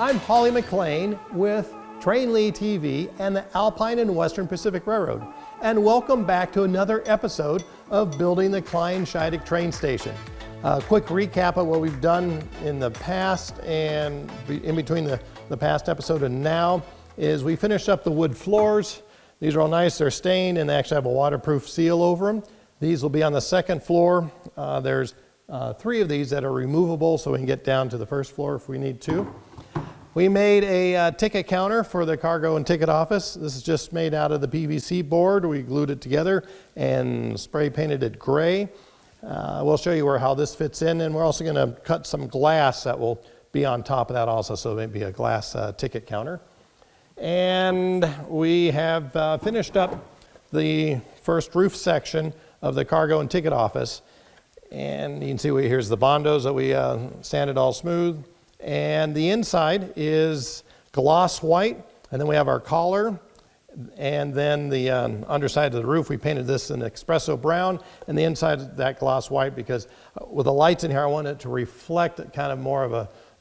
I'm Hawley with Trainli TV and the Alpine and Western Pacific Railroad, and welcome back to another episode of building the Kleine Scheidegg train station. A quick recap of what we've done in the past and in between the past episode and now is we finished up the wood floors. These are all nice, they're stained, and they actually have a waterproof seal over them. These will be on the second floor. There's 3 of these that are removable so we can get down to the first floor if we need to. We made a ticket counter for the cargo and ticket office. This is just made out of the PVC board. We glued it together and spray painted it gray. We'll show you how this fits in, and we're also going to cut some glass that will be on top of that also, so maybe a glass ticket counter. And we have finished up the first roof section of the cargo and ticket office. And you can see here's the bondos that we sanded all smooth. And the inside is gloss white, and then we have our collar, and then the underside of the roof, we painted this in espresso brown, and the inside of that gloss white, because with the lights in here, I want it to reflect kind of more of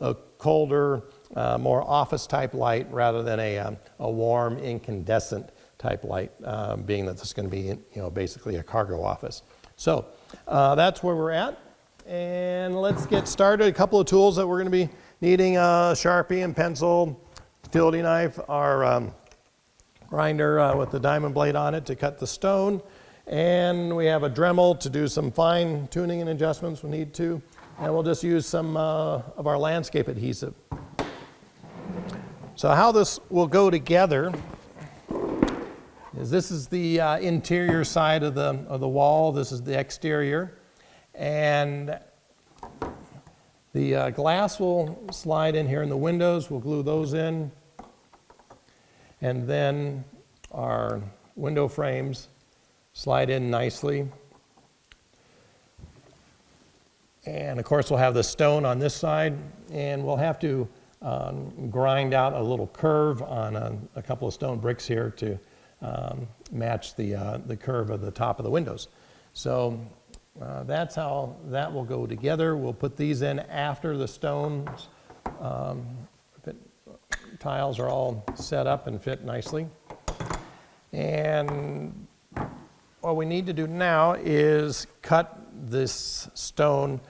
a colder, more office type light rather than a warm incandescent type light, being that this is going to be basically a cargo office. So that's where we're at, and let's get started. A couple of tools that we're going to be needing: a Sharpie and pencil, utility knife, our grinder with the diamond blade on it to cut the stone, and we have a Dremel to do some fine tuning and adjustments we need to, and we'll just use some of our landscape adhesive. So how this will go together is this is the interior side of the wall, this is the exterior, and the glass will slide in here in the windows. We'll glue those in. And then our window frames slide in nicely. And of course we'll have the stone on this side, and we'll have to grind out a little curve on a couple of stone bricks here to match the curve of the top of the windows. So that's how that will go together. We'll put these in after the stones tiles are all set up and fit nicely. And what we need to do now is cut this stone,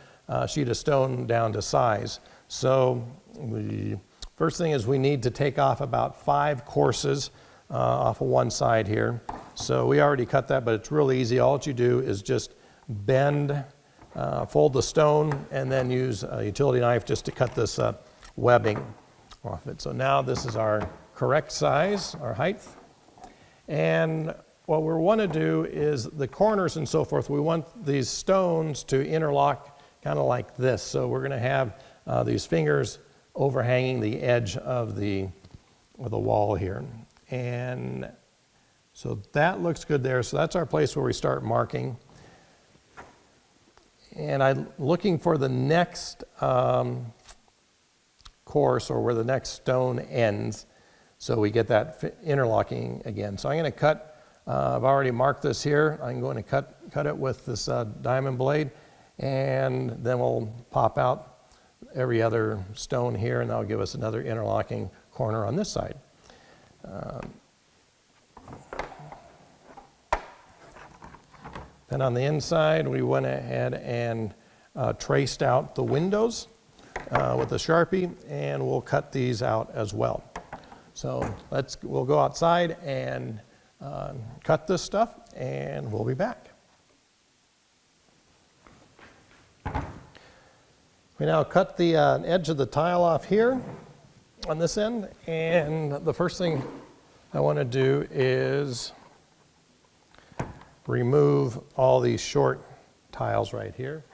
sheet of stone down to size. So the first thing is we need to take off about 5 courses off of one side here. So we already cut that, but it's really easy. All that you do is just bend, fold the stone, and then use a utility knife just to cut this webbing off it. So now this is our correct size, our height. And what we want to do is the corners and so forth, we want these stones to interlock kind of like this. So we're going to have these fingers overhanging the edge of the wall here. And so that looks good there. So that's our place where we start marking. And I'm looking for the next course, or where the next stone ends, so we get that interlocking again. So I'm going to cut, I've already marked this here. I'm going to cut it with this diamond blade, and then we'll pop out every other stone here, and that'll give us another interlocking corner on this side. Then on the inside, we went ahead and traced out the windows with a Sharpie, and we'll cut these out as well. So we'll go outside and cut this stuff, and we'll be back. We now cut the edge of the tile off here on this end, and the first thing I want to do is remove all these short tiles right here.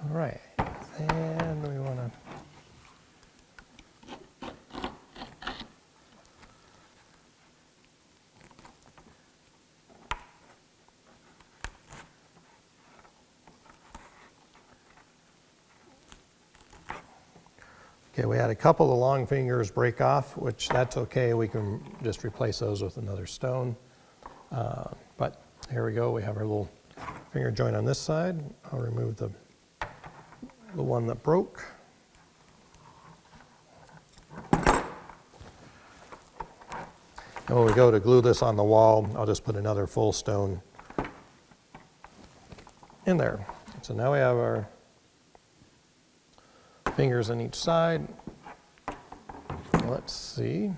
All right, and we want to Okay, we had a couple of long fingers break off, which that's okay. We can just replace those with another stone. But here we go, we have our little finger joint on this side. I'll remove the one that broke. And when we go to glue this on the wall, I'll just put another full stone in there. So now we have our fingers on each side. Let's see.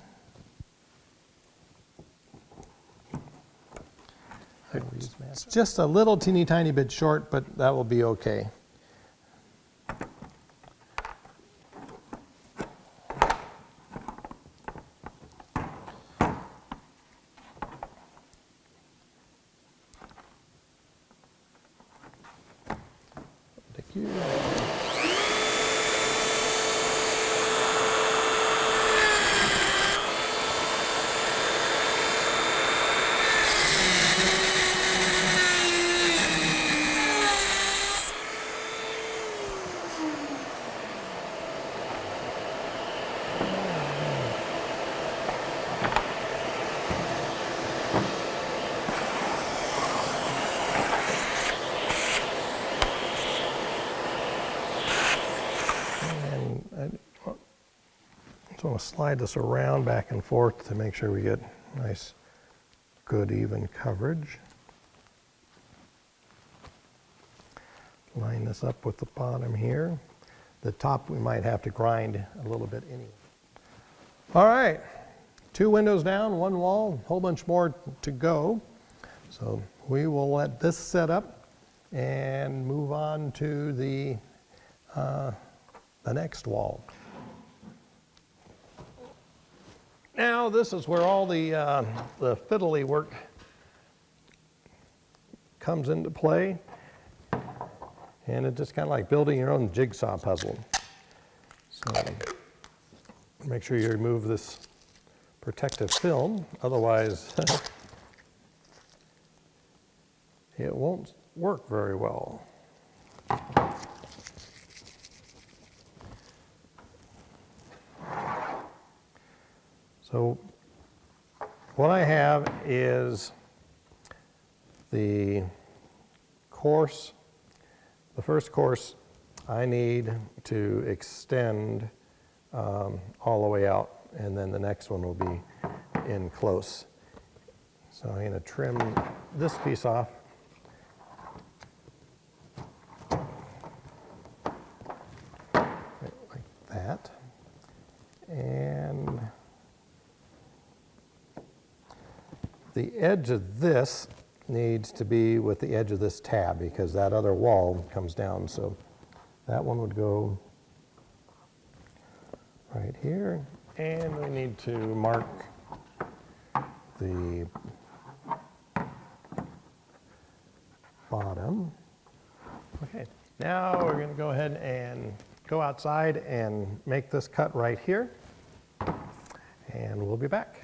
It's just a little teeny tiny bit short, but that will be okay. Thank you. So I'll slide this around back and forth to make sure we get nice, good, even coverage. Line this up with the bottom here. The top we might have to grind a little bit anyway. All right, 2 windows down, 1 wall, a whole bunch more to go. So we will let this set up and move on to the next wall. Now this is where all the fiddly work comes into play, and it's just kind of like building your own jigsaw puzzle. So make sure you remove this protective film, otherwise it won't work very well. So what I have is the course. The first course I need to extend all the way out, and then the next one will be in close. So I'm going to trim this piece off. Like that. And the edge of this needs to be with the edge of this tab because that other wall comes down. So that one would go right here. And we need to mark the bottom. Okay, now we're going to go ahead and go outside and make this cut right here. And we'll be back.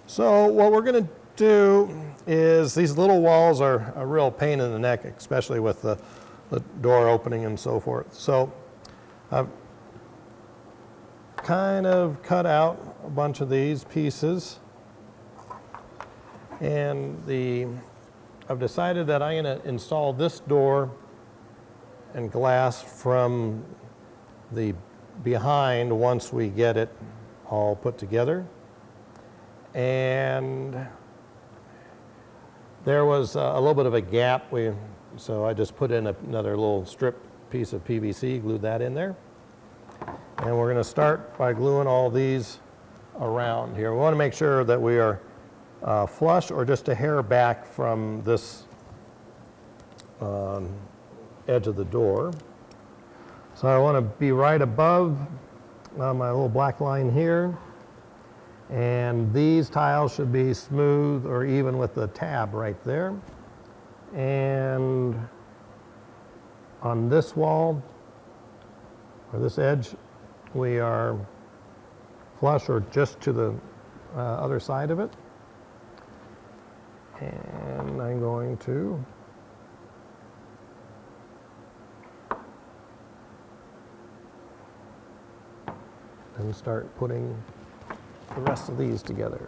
So what we're going to do is, these little walls are a real pain in the neck, especially with the door opening and so forth. So I've kind of cut out a bunch of these pieces, and I've decided that I'm going to install this door and glass from the behind once we get it all put together. And there was a little bit of a gap, so I just put in another little strip piece of PVC, glued that in there. And we're going to start by gluing all these around here. We want to make sure that we are flush or just a hair back from this edge of the door. So I want to be right above my little black line here. And these tiles should be smooth or even with the tab right there. And on this wall, or this edge, we are flush or just to the other side of it. And I'm going to then start putting the rest of these together.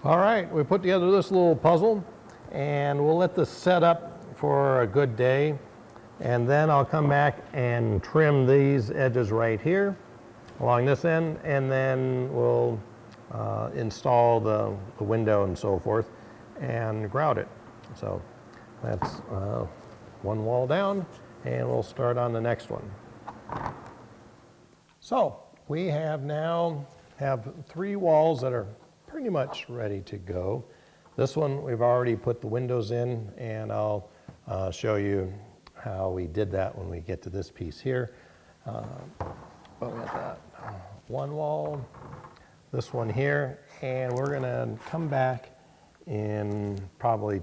All right, we put together this little puzzle and we'll let this set up for a good day. And then I'll come back and trim these edges right here along this end, and then we'll install the window and so forth and grout it. So that's one wall down, and we'll start on the next one. So we now have 3 walls that are pretty much ready to go. This one we've already put the windows in, and I'll show you how we did that when we get to this piece here. But we got that one wall, this one here, and we're gonna come back in probably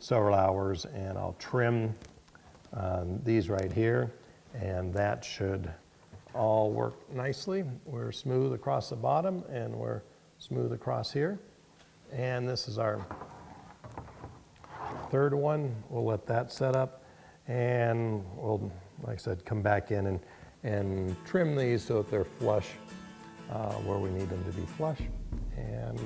several hours, and I'll trim these right here, and that should all work nicely. We're smooth across the bottom, and we're smooth across here. And this is our 3rd one. We'll let that set up, and we'll, like I said, come back in and trim these so that they're flush where we need them to be flush. And